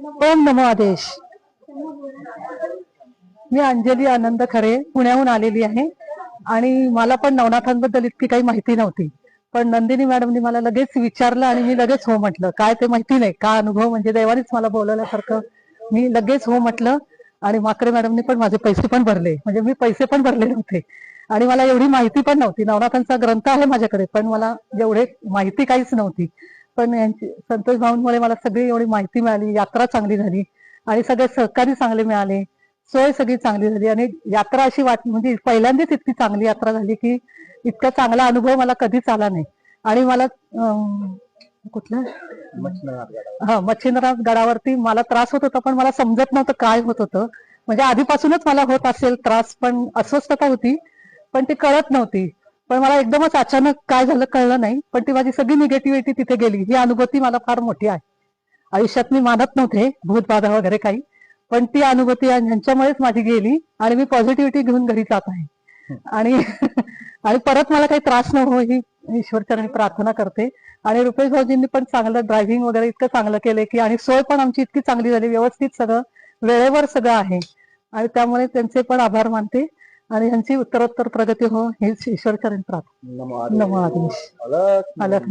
ओम नमो आदेश. मी अंजली आनंद खरे पुण्याहून आलेली आहे आणि मला पण नवनाथांबद्दल इतकी काही माहिती नव्हती. पण नंदिनी मॅडमनी मला लगेच विचारलं आणि मी लगेच हो म्हटलं. काय ते माहिती नाही, का अनुभव म्हणजे देवानेच मला बोलवल्यासारखं मी लगेच हो म्हटलं. आणि माकरे मॅडमनी पण माझे पैसे पण भरले, म्हणजे मी पैसे पण भरले नव्हते आणि मला एवढी माहिती पण नव्हती. नवनाथांचा ग्रंथ आहे माझ्याकडे, पण मला एवढे माहिती काहीच नव्हती. पण यांची संतोष भाऊंमुळे मला सगळी एवढी माहिती मिळाली. यात्रा चांगली झाली आणि सगळे सहकारी चांगले मिळाले. सोय सगळी चांगली झाली आणि यात्रा अशी म्हणजे पहिल्यांदाच इतकी चांगली यात्रा झाली की इतका चांगला अनुभव मला कधीच आला नाही. आणि मला कुठलं मच्छिंद्रनाथ गडावरती मला त्रास होत होता, पण मला समजत नव्हतं काय होत होतं. म्हणजे आधीपासूनच मला होत असेल त्रास, पण अस्वस्थता होती, पण ती कळत नव्हती. पण मला एकदमच अचानक काय झालं कळलं नाही, पण ती माझी सगळी निगेटिव्हिटी तिथे गेली. ही अनुभूती मला फार मोठी आहे. आयुष्यात मी मानत नव्हते भूतबाधा वगैरे काही, पण ती अनुभूती यांच्यामुळेच माझी गेली आणि मी पॉझिटिव्हिटी घेऊन घरी जात आहे. आणि आणि परत मला काही त्रास न हो ही ईश्वरचरणी प्रार्थना करते. आणि रुपेश भाऊजींनी पण चांगलं ड्रायव्हिंग वगैरे इतकं चांगलं केलंय की, आणि सोय पण आमची इतकी चांगली झाली, व्यवस्थित सगळं वेळेवर सगळं आहे. आणि त्यामुळे त्यांचे पण आभार मानते आणि यांची उत्तरोत्तर प्रगती हो हीच ईश्वरचरणी प्रार्थना. नमो आदेश. अलख